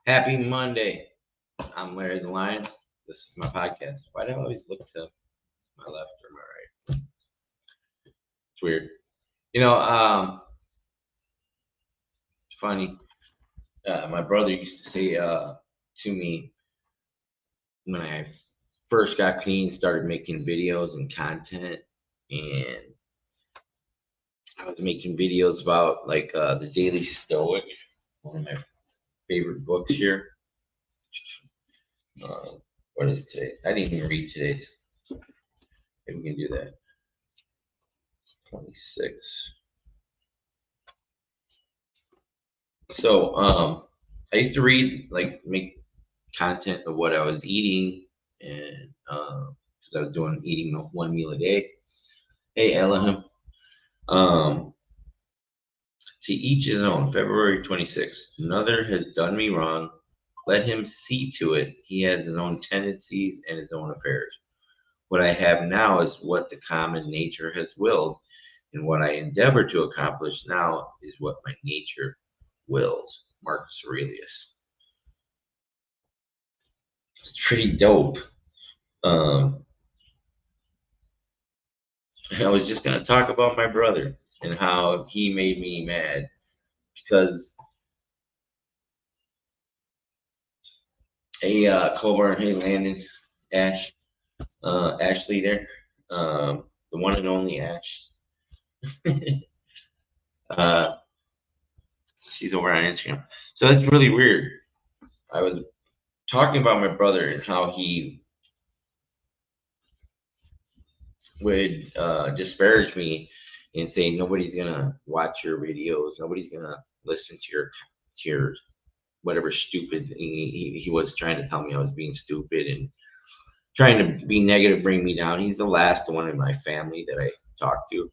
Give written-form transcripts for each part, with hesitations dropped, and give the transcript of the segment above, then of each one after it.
Happy Monday. I'm Larry the Lion. This is my podcast. Why do I always look to my left or my right? It's weird. It's funny. My brother used to say to me when I first got clean, started making videos and content, and I was making videos about like the Daily Stoic, one of my favorite books here. Uh, what is today? I didn't even read today's. Maybe we can do that. 26. So I used to read, like, make content of what I was eating, and because I was eating one meal a day. Hey, Elohim. Um, to each his own. February 26th. Another has done me wrong. Let him see to it. He has his own tendencies and his own affairs. What I have now is what the common nature has willed, and what I endeavor to accomplish now is what my nature wills. Marcus Aurelius. It's pretty dope. Um, I was just gonna talk about my brother and how he made me mad because hey, Colburn, hey, Landon, Ash, Ashley there, the one and only Ash. uh, she's over on Instagram. So that's really weird. I was talking about my brother and how he would disparage me and say nobody's gonna watch your videos, nobody's gonna listen to your whatever stupid thing he was trying to tell me I was being stupid and trying to be negative, bring me down. He's the last one in my family that I talked to.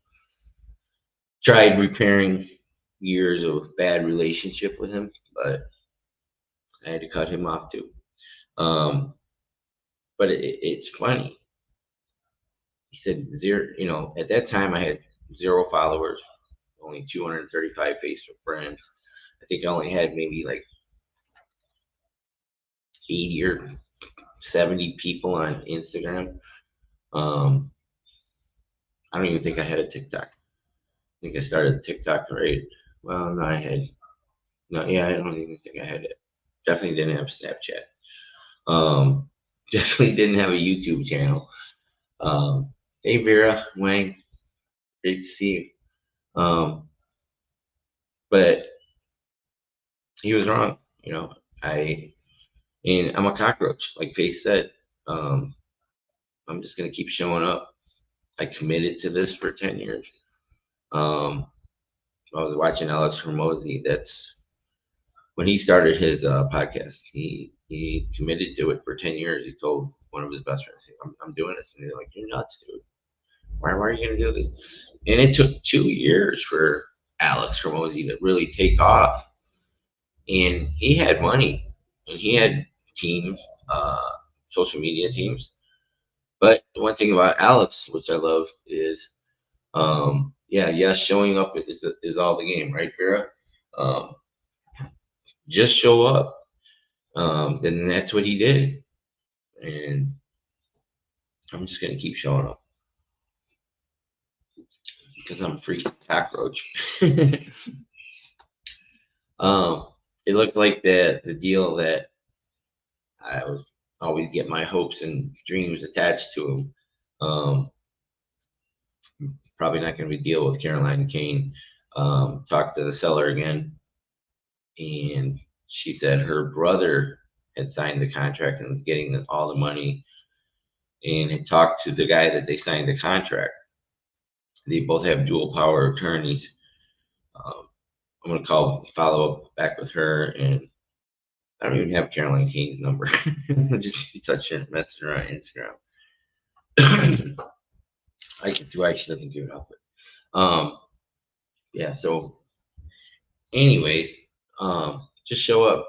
Tried repairing years of bad relationship with him, but I had to cut him off too. Um, but it's funny. He said zero. At that time I had 0 followers, only 235 Facebook friends. I think I only had maybe like 80 or 70 people on Instagram. Um, I don't even think I had a TikTok. I think I started TikTok right. Well, no, I had no. Yeah, I don't even think I had it. Definitely didn't have Snapchat. Um, definitely didn't have a YouTube channel. Hey Vera Wang, great to see you. But he was wrong. I and I'm a cockroach, like Pace said. Um, I'm just gonna keep showing up. I committed to this for 10 years. Um, I was watching Alex Hormozy. That's when he started his podcast. He committed to it for 10 years. He told one of his best friends, I'm doing this. And they're like, you're nuts, dude. Why are you going to do this? And it took 2 years for Alex Hormozy to really take off. And he had money and he had teams, social media teams. But one thing about Alex, which I love, is yes, showing up is all the game, right, Vera? Um, just show up. Then that's what he did, and I'm just gonna keep showing up because I'm a freaking cockroach. um, it looks like the deal that I was always get my hopes and dreams attached to him. Probably not going to be deal with Caroline Kane. Talked to the seller again, and she said her brother had signed the contract and was getting all the money, and had talked to the guy that they signed the contract. They both have dual power attorneys. Um, I'm gonna follow up back with her, and I don't even have Caroline Kane's number. I just touch it, message her on Instagram. I can see why she doesn't give it up. But, yeah. So, anyways, just show up.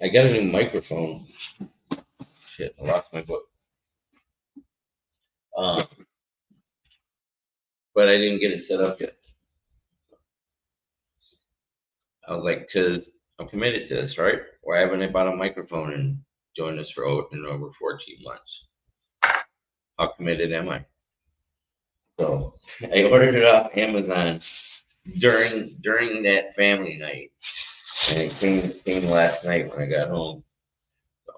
I got a new microphone. Shit, I lost my book. Um, but I didn't get it set up yet. I was like, because I'm committed to this, right? Why haven't I bought a microphone and doing this for over 14 months? How committed am I? So I ordered it off Amazon during that family night, and it came last night when I got home. So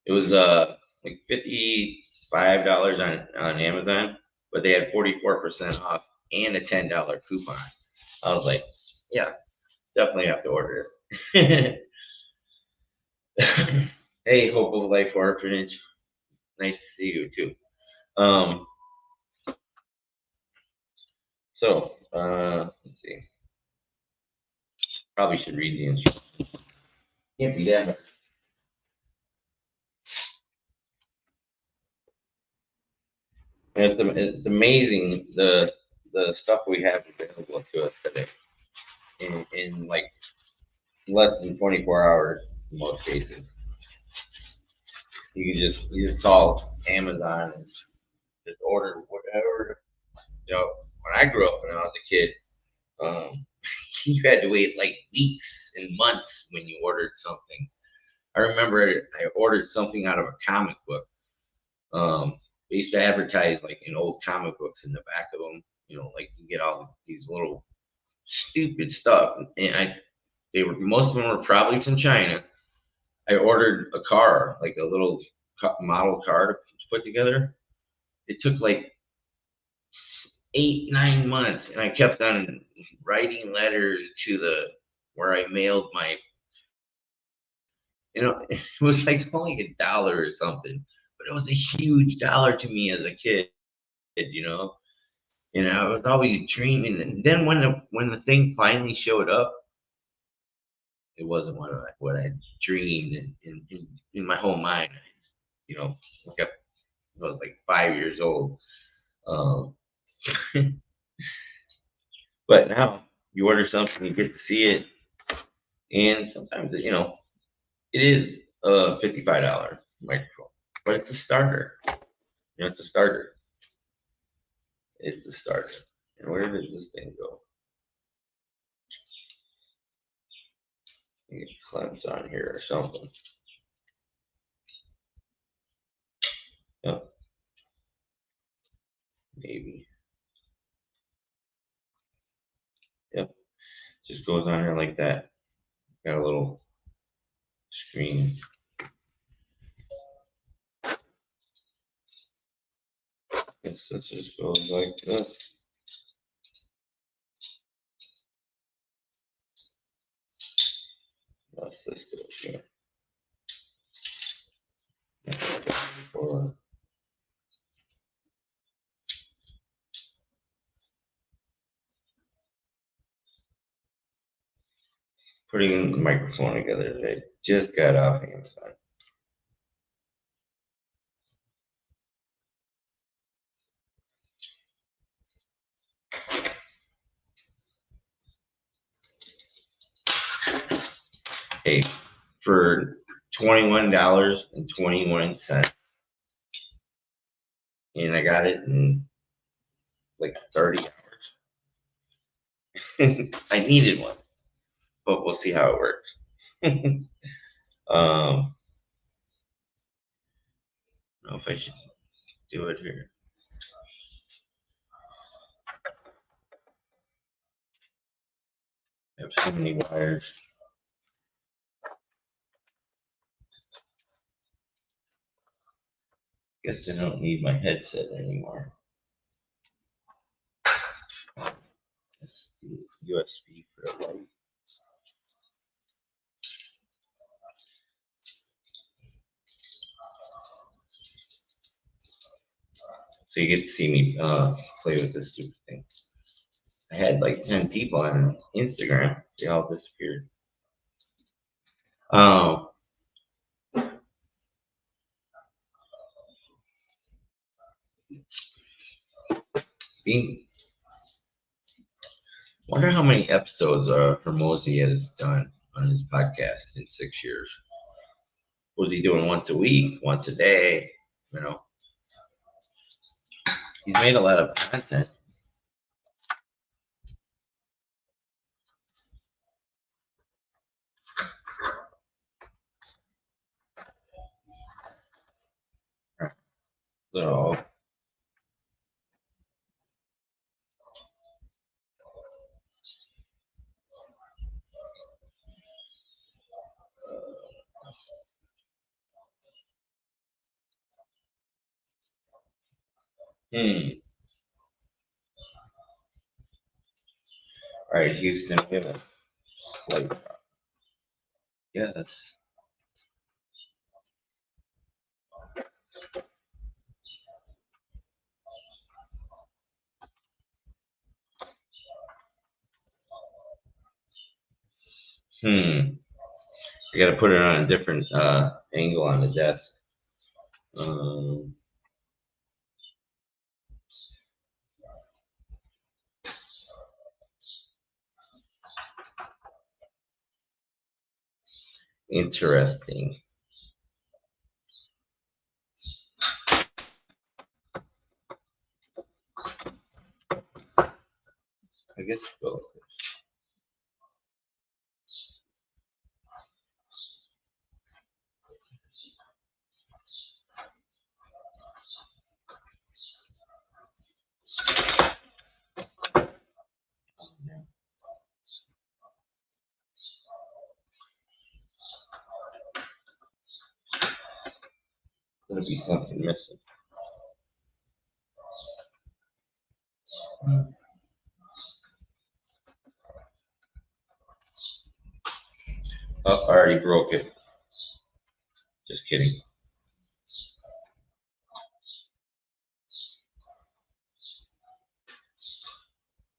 it was like $55 on Amazon, but they had 44% off and a $10 coupon. I was like, yeah, definitely have to order this. Hey, Hope of Life Orphanage, nice to see you too. Let's see. Probably should read the instructions. Can't be that hard. It's amazing the stuff we have available to us today in like less than 24 hours in most cases. You just call Amazon and just order whatever. You know, when I grew up when I was a kid, um, you had to wait like weeks and months when you ordered something. I remember I ordered something out of a comic book. They used to advertise like in old comic books in the back of them. Like you get all these little stupid stuff, and most of them were probably from China. I ordered a car, like a little model car to put together. It took like 8, 9 months, and I kept on writing letters to the where I mailed my. It was like only $1 or something, but it was a huge dollar to me as a kid. You know, and I was always dreaming. And then when the thing finally showed up, it wasn't what I dreamed in my whole mind. Like I was like 5 years old. Um, but now you order something, you get to see it, and sometimes it is a $55 microphone, but it's a starter. It's a starter. It's a starter. And where does this thing go? It clamps on here or something. Yep, maybe. Yep, just goes on here like that. Got a little screen. Guess that just goes like this. Unless this goes here. Or putting the microphone together today. Just got off Amazon. Hey, for $21.21, and I got it in like 30 hours. I needed one, but we'll see how it works. I don't know if I should do it here. I have so many wires. Guess I don't need my headset anymore. That's the USB for the light. So you get to see me play with this stupid thing. I had like 10 people on Instagram. They all disappeared. Um, being, wonder how many episodes Hermosi has done on his podcast in 6 years. Was he doing once a week, once a day? He's made a lot of content. Hmm. All right, Houston, we have a slight drop. Yeah, that's. I got to put it on a different angle on the desk. Um, Interesting. I guess we'll. Gonna be something missing. Oh, I already broke it. Just kidding.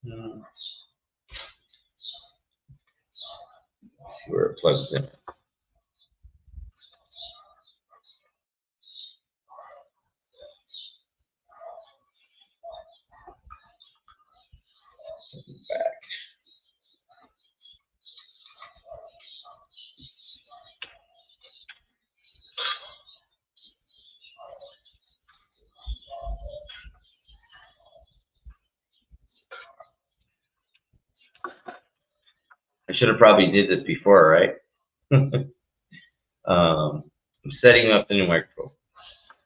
Let's see where it plugs in. Back. I should have probably did this before, right? I'm setting up the new microphone.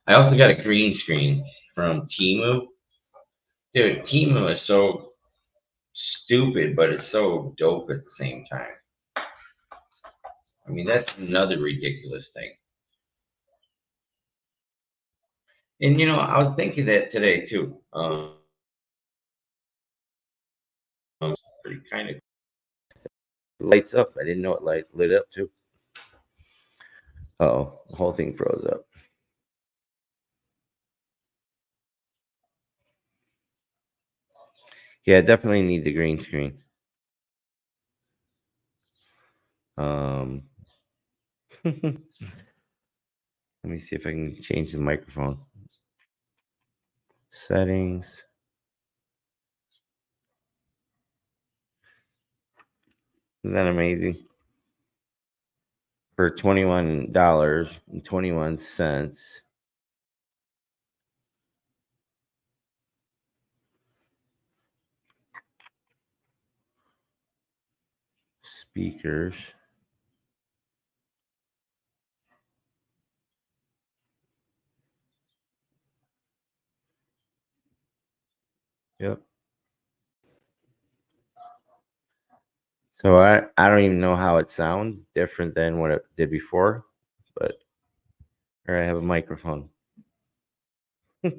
I also got a green screen from Timu. Dude, Timu is so stupid, but it's so dope at the same time. I mean, that's another ridiculous thing. And I was thinking that today too. Pretty kind of lights up. I didn't know it lit up too. Oh, the whole thing froze up. Yeah, definitely need the green screen. Let me see if I can change the microphone settings. Isn't that amazing? For $21.21. Speakers. Yep. So I don't even know how it sounds different than what it did before, but here I have a microphone. So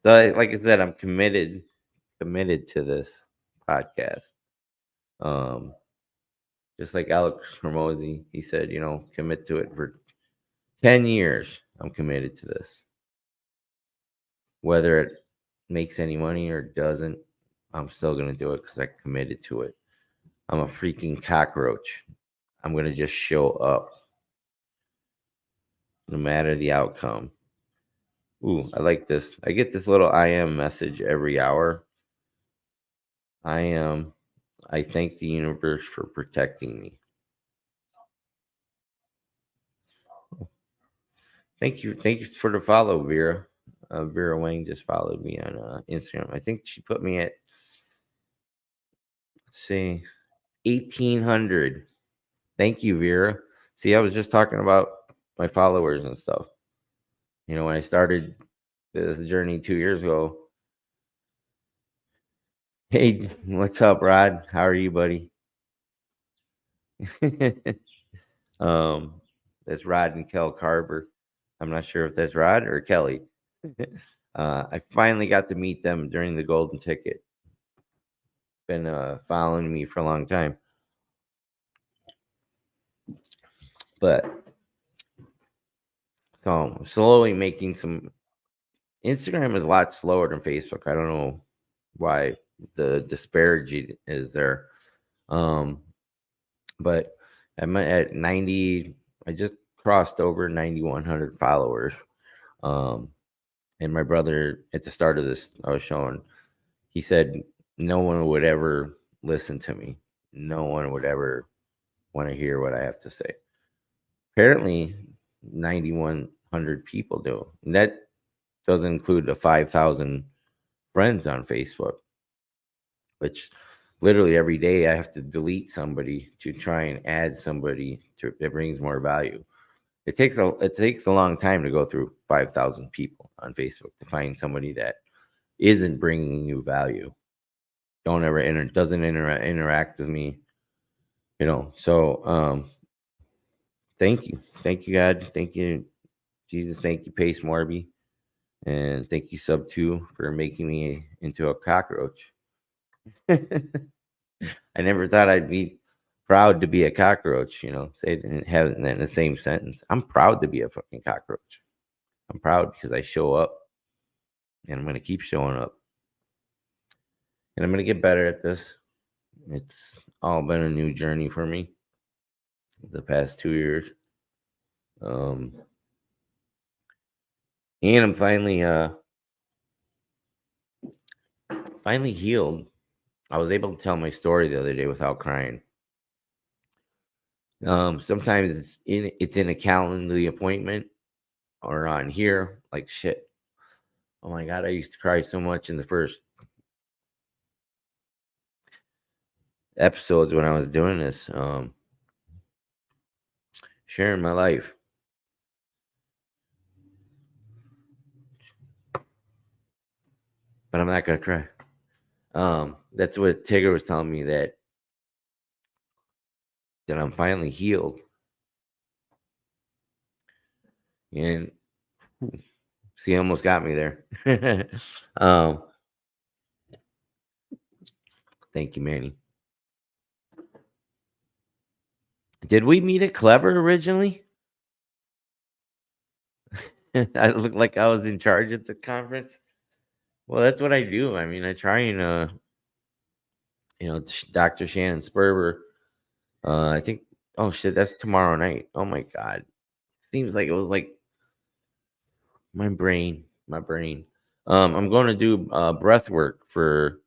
like I said, I'm committed to this podcast. Um, just like Alex Hormozy, he said, commit to it for 10 years. I'm committed to this. Whether it makes any money or doesn't, I'm still going to do it because I committed to it. I'm a freaking cockroach. I'm going to just show up no matter the outcome. Ooh, I like this. I get this little I am message every hour. I thank the universe for protecting me. Thank you. Thank you for the follow, Vera. Vera Wang just followed me on Instagram. I think she put me at, let's see, 1,800. Thank you, Vera. See, I was just talking about my followers and stuff. When I started this journey 2 years ago. Hey, what's up, Rod? How are you, buddy? That's Rod and Kel Carver. I'm not sure if that's Rod or Kelly. I finally got to meet them during the golden ticket. Been following me for a long time, but so I'm slowly making some. Instagram is a lot slower than Facebook. I don't know why the disparity is there. But I'm at 90. I just crossed over 9,100 followers. Um, and my brother at the start of this, I was showing, he said no one would ever listen to me. No one would ever want to hear what I have to say. Apparently, 9,100 people do. And that doesn't include the 5,000 friends on Facebook, which literally every day I have to delete somebody to try and add somebody to that brings more value. It takes a long time to go through 5,000 people on Facebook to find somebody that isn't bringing you value. Don't ever doesn't interact with me, So thank you God, thank you Jesus, thank you Pace Morby, and thank you Sub2 for making me into a cockroach. I never thought I'd be proud to be a cockroach, say it and have it in the same sentence. I'm proud to be a fucking cockroach. I'm proud because I show up, and I'm going to keep showing up, and I'm going to get better at this. It's all been a new journey for me the past 2 years. And I'm finally healed. I was able to tell my story the other day without crying. Sometimes it's in a Calendly appointment or on here, like shit. Oh my God, I used to cry so much in the first episodes when I was doing this, sharing my life. But I'm not gonna cry. That's what Tigger was telling me, that I'm finally healed. And see, almost got me there. Thank you, Manny. Did we meet at Clever originally? I looked like I was in charge at the conference. Well, that's what I do. I mean, I try and Dr. Shannon Sperber. I think. Oh shit, that's tomorrow night. Oh my God, seems like it was like my brain. I'm going to do breath work for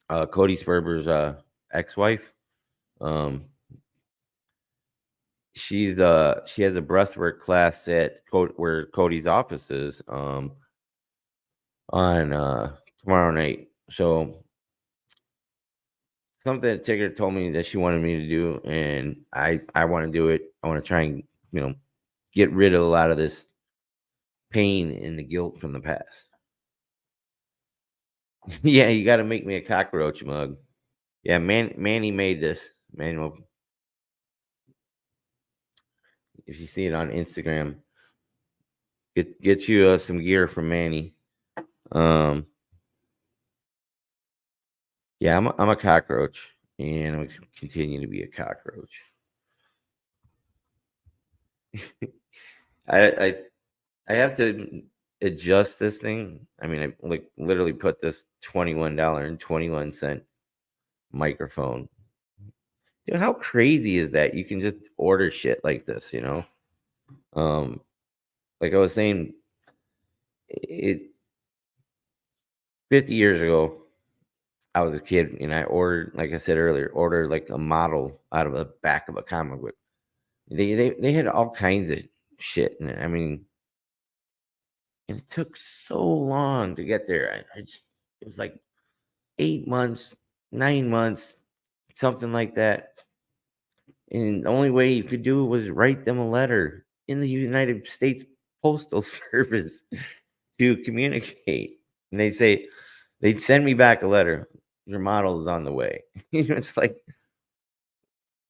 Cody Sperber's ex-wife. She has a breathwork class at where Cody's office is on tomorrow night. So something that Tigger told me that she wanted me to do, and I want to do it. I want to try and get rid of a lot of this pain and the guilt from the past. Yeah, you got to make me a cockroach mug. Yeah, Manny made this. Manuel, if you see it on Instagram, get you some gear from Manny. Yeah, I'm a cockroach, and I'm gonna continue to be a cockroach. I I have to adjust this thing. I mean, I like literally put this $21.21 microphone. Dude, how crazy is that? You can just order shit like this, Um, like I was saying, it 50 years ago, I was a kid and I ordered, like I said earlier, ordered like a model out of the back of a comic book. They had all kinds of shit in it. I mean, and it took so long to get there. It was like 8 months, 9 months, something like that. And the only way you could do it was write them a letter in the United States Postal Service to communicate. And they'd send me back a letter. Your model is on the way. It's like,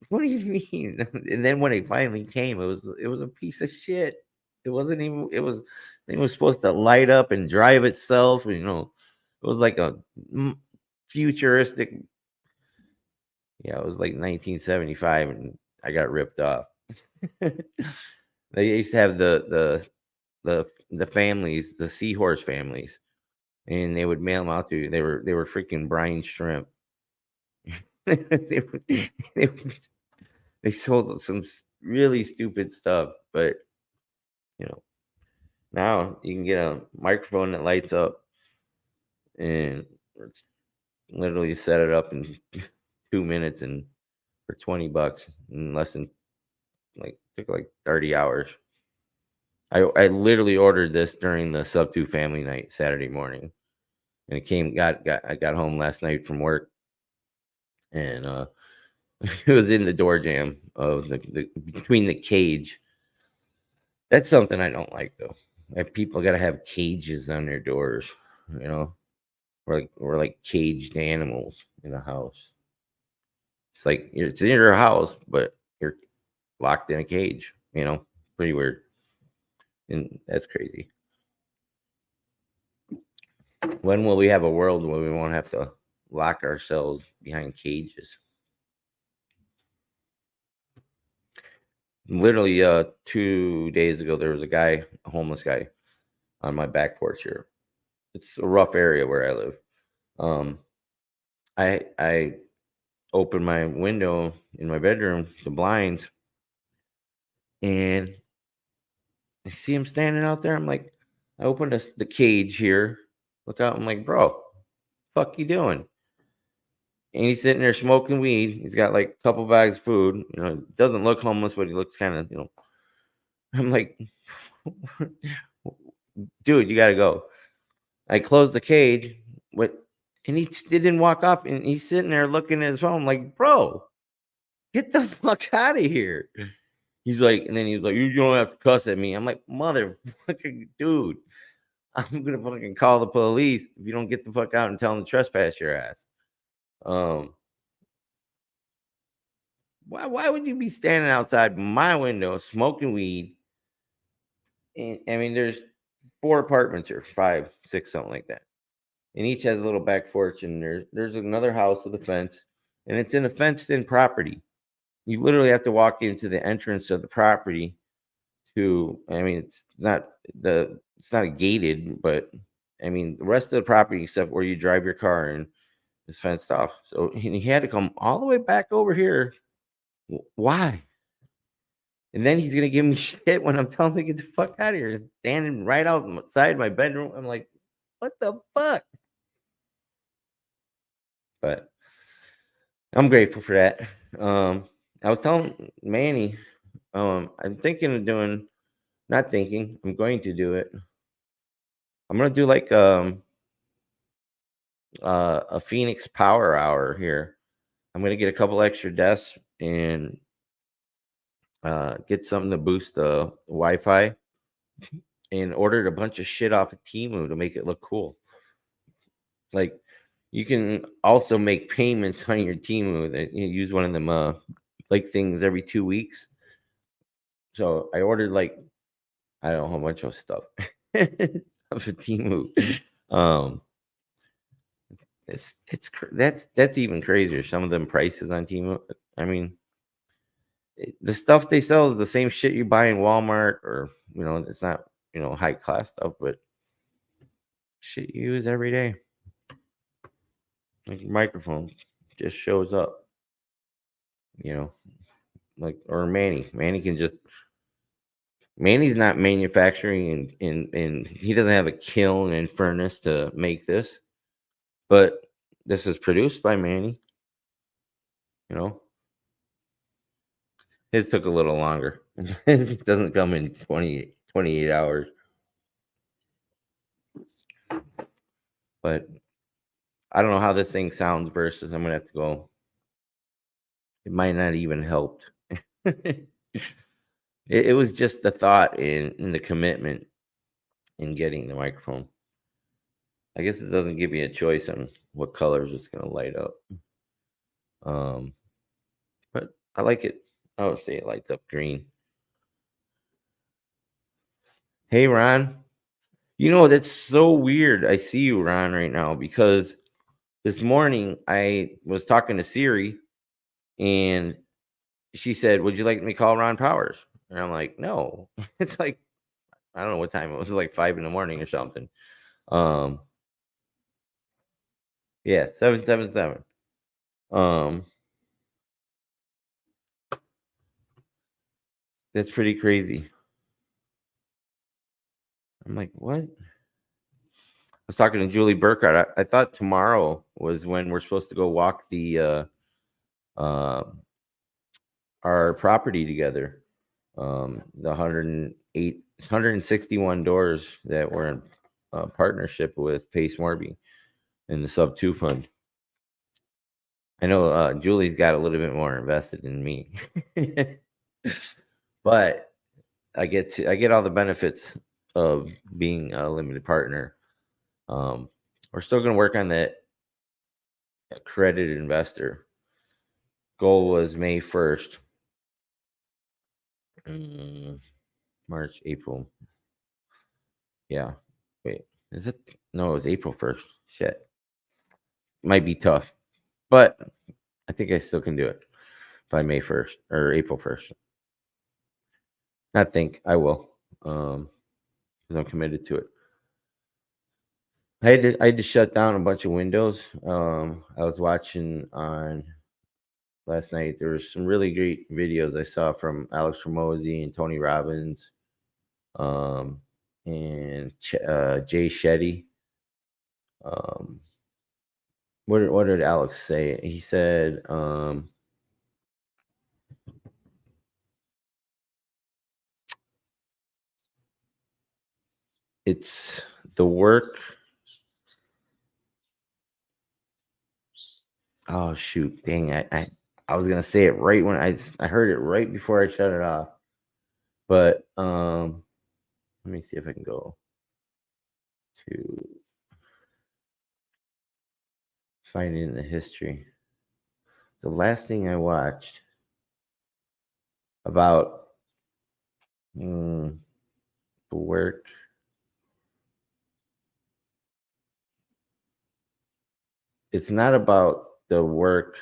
what do you mean? And then when it finally came, it was a piece of shit. It wasn't even. It was supposed to light up and drive itself. You know, it was like a futuristic. Yeah, it was like 1975, and I got ripped off. They used to have the families, the seahorse families, and they would mail them out to you. They were freaking brine shrimp. they, would- they, would- they sold some really stupid stuff, but you know, now you can get a microphone that lights up and it's literally set it up in 2 minutes and for $20 in less than like took like 30 hours. I literally ordered this during the sub two family night Saturday morning, and it came got I got home last night from work, and it was in the door jam of the between the cage. That's something I don't like though. Like people got to have cages on their doors, you know, or like caged animals in a house. It's like it's in your house, but you're locked in a cage. You know, pretty weird, and that's crazy. When will we have a world where we won't have to lock ourselves behind cages? Literally, 2 days ago, there was a homeless guy, on my back porch here. It's a rough area where I live. Um, I opened my window in my bedroom, the blinds, and I see him standing out there. I'm like, I opened the cage here. Look out. I'm like, bro, fuck you doing? And he's sitting there smoking weed. He's got like a couple bags of food. You know, doesn't look homeless, but he looks kind of, I'm like, dude, you gotta go. I closed the cage. What? And he didn't walk off. And he's sitting there looking at his phone. I'm like, bro, get the fuck out of here. He's like, and then he was like, you don't have to cuss at me. I'm like, motherfucking dude, I'm gonna fucking call the police if you don't get the fuck out and tell them to trespass your ass. Um, why would you be standing outside my window smoking weed? And, I mean, there's 4 apartments here, 5, 6, something like that, and each has a little back porch. And there's another house with a fence, and it's in a fenced-in property. You literally have to walk into the entrance of the property to. I mean, it's not gated, but I mean, the rest of the property except where you drive your car and is fenced off. So he had to come all the way back over here. Why? And then he's gonna give me shit when I'm telling him to get the fuck out of here. Standing right outside my bedroom. I'm like, what the fuck? But I'm grateful for that. I was telling Manny, I'm thinking of doing, not thinking, I'm going to do it. I'm gonna do like a Phoenix Power Hour here. I'm gonna get a couple extra desks and get something to boost the Wi-Fi, and ordered a bunch of shit off of Temu to make it look cool. Like you can also make payments on your Temu that you use one of them like things every 2 weeks. So I ordered like, I don't know how much of stuff of a Temu. Um, that's even crazier. Some of them prices on Temu. I mean, the stuff they sell is the same shit you buy in Walmart, or it's not high class stuff, but shit you use every day. Like your microphone just shows up, you know, like, or Manny can just. Manny's not manufacturing, and he doesn't have a kiln and furnace to make this, but this is produced by Manny. You know, his took a little longer. It doesn't come in 28 hours, but I don't know how this thing sounds versus. I'm gonna have to go. It might not even helped. It was just the thought and the commitment in getting the microphone. I guess it doesn't give you a choice on what colors it's gonna light up. Um, but I like it. Oh, say it lights up green. Hey, Ron. That's so weird. I see you, Ron, right now because this morning I was talking to Siri and she said, "Would you like me to call Ron Powers?" And I'm like, "No." It's like I don't know what time it was, like 5 in the morning or something. Um, yeah, 777. Um, that's pretty crazy. I'm like, what? I was talking to Julie Burkhardt. I thought tomorrow was when we're supposed to go walk the uh, our property together. The 161 doors that were in partnership with Pace Morby in the Sub 2 fund. I know Julie's got a little bit more invested in me, but I get all the benefits of being a limited partner. Um, we're still going to work on that accredited investor. Goal was May 1st. Mm, March, April. Yeah. Wait, is it? No, it was April 1st. Shit. Might be tough, but I think I still can do it by May 1st or April 1st. I think I will. Because I'm committed to it. I had to shut down a bunch of windows. I was watching on last night. There was some really great videos I saw from Alex Ramosi and Tony Robbins, um, and Jay Shetty. Um, what did Alex say? He said, "It's the work." Oh shoot! Dang, I was gonna say it right when I heard it right before I shut it off. But let me see if I can go to find it in the history. The last thing I watched about mm, the work. It's not about the work.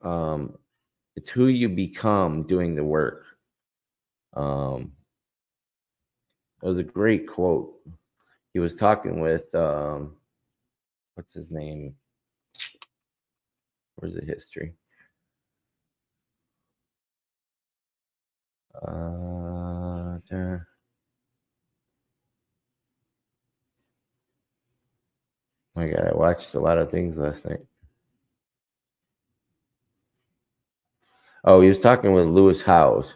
Um, it's who you become doing the work. Um, it was a great quote. He was talking with what's his name? Where's the history? There. My God, I watched a lot of things last night. Oh, he was talking with Lewis Howes.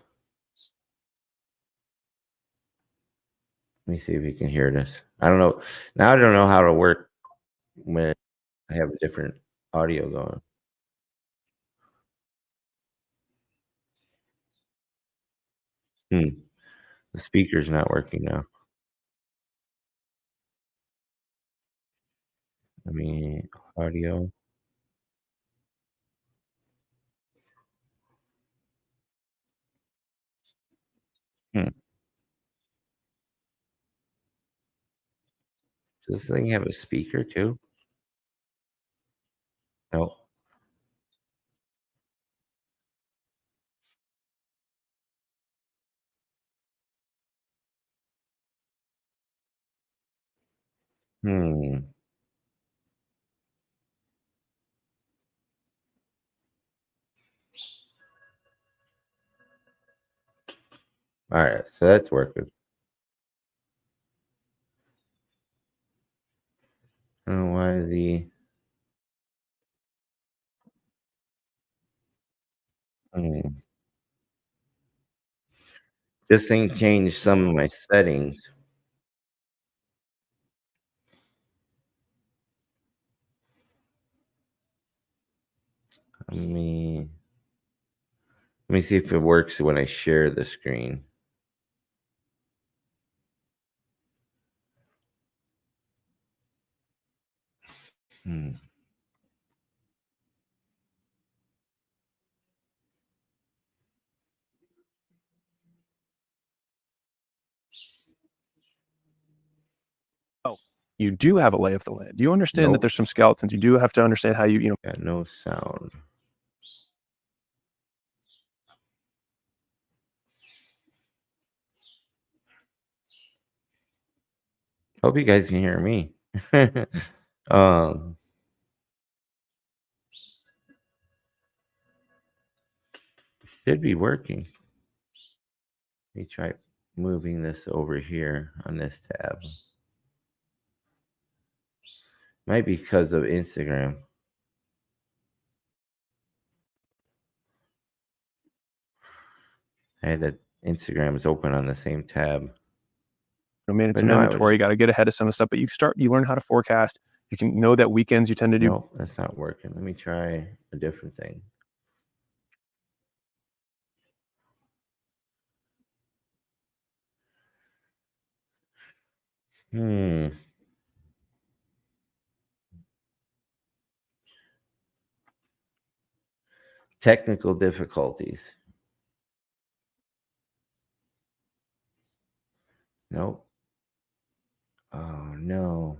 Let me see if you can hear this. I don't know. Now I don't know how to work when I have a different audio going. Hmm. The speaker's not working now. I mean, audio. Hmm. Does this thing have a speaker too? No. Hmm. All right. So that's working. I don't know why hmm. This thing changed some of my settings. Let me let me see if it works when I share the screen. Hmm. you do have a lay of the land. Do you understand that Nope. there's some skeletons? You do have to understand how you know. Got no sound. Hope you guys can hear me. Should be working. Let me try moving this over here on this tab. Might be because of Instagram. I had that Instagram is open on the same tab. Manage some inventory. You got to get ahead of some of the stuff, but you learn how to forecast. You can know that weekends you tend to do. Nope, that's not working. Let me try a different thing. Technical difficulties. Nope. Oh no.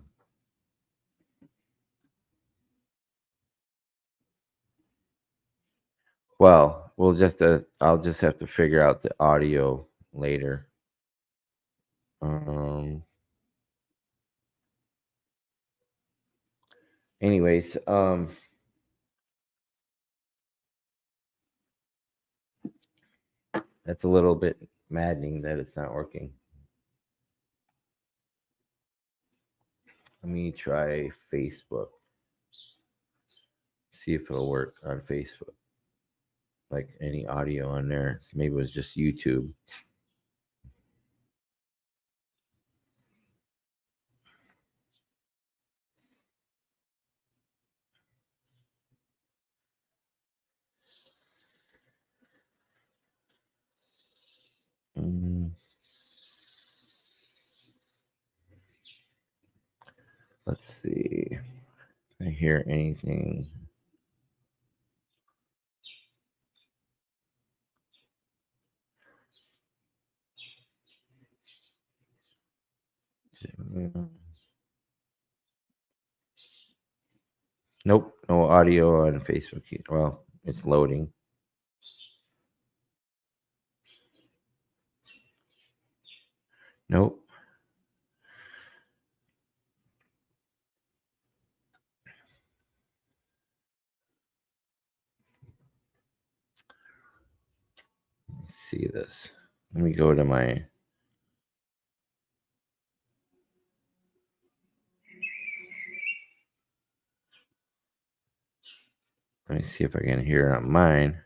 Well, I'll just have to figure out the audio later. Anyways, that's a little bit maddening that it's not working. Let me try Facebook. See if it'll work on Facebook. Like any audio on there. So maybe it was just YouTube. Let's see. Can I hear anything? Nope, no audio on Facebook. Well, it's loading. Nope. Let me see this. Let me go to my. Let me see if I can hear it on mine.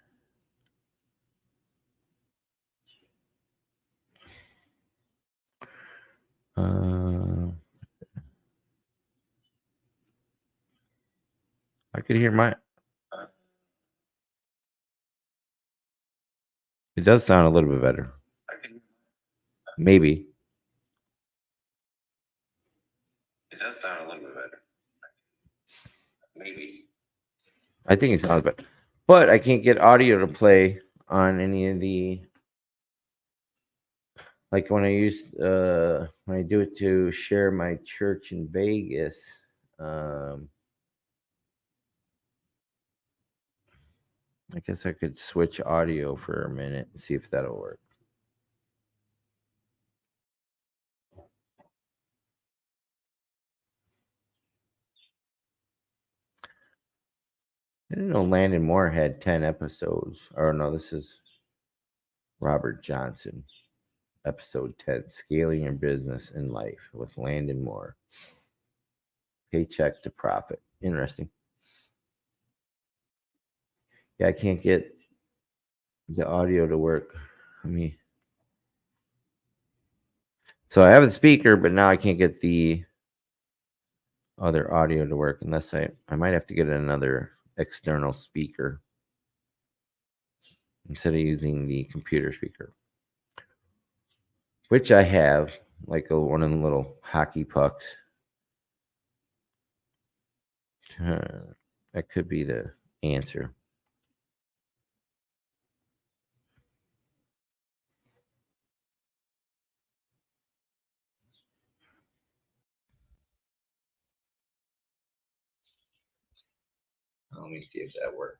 I could hear mine. It does sound a little bit better. Maybe. It does sound a little bit better. Maybe. I think it sounds better. But I can't get audio to play on any of the. Like when I do it to share my church in Vegas, I guess I could switch audio for a minute and see if that'll work. I didn't know Landon Moore had 10 episodes. Or no, this is Robert Johnson. Episode 10, Scaling Your Business in Life with Landon Moore. Paycheck to Profit. Interesting. Yeah, I can't get the audio to work. So I have a speaker, but now I can't get the other audio to work unless I might have to get another external speaker instead of using the computer speaker, which I have, like one of the little hockey pucks. That could be the answer. Let me see if that worked.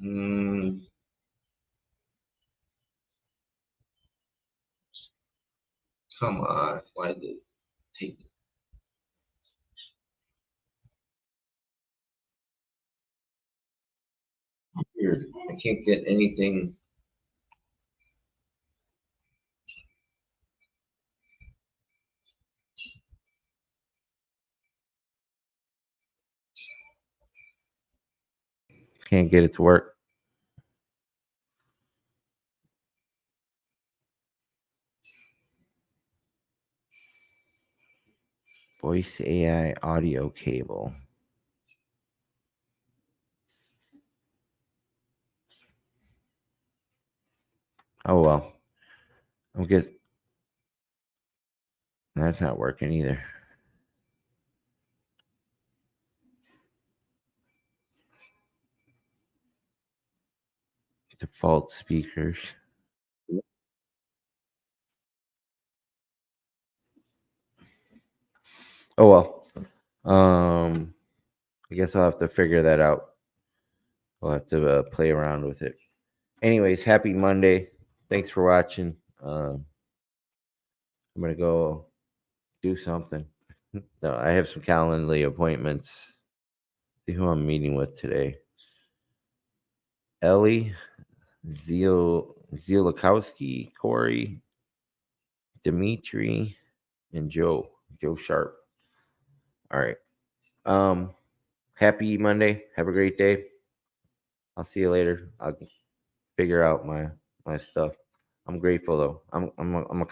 Come on. Why did it take weird? I can't get anything. Can't get it to work. Voice AI audio cable. Oh well. I guess that's not working either. Default speakers. Oh well. I guess I'll have to figure that out. I'll have to play around with it. Anyways, happy Monday. Thanks for watching. I'm gonna go do something. No, I have some Calendly appointments. See who I'm meeting with today. Ellie, Zielikowski, Corey, Dimitri, and Joe Sharp. All right. Happy Monday. Have a great day. I'll see you later. I'll figure out my stuff. I'm grateful though. I'm a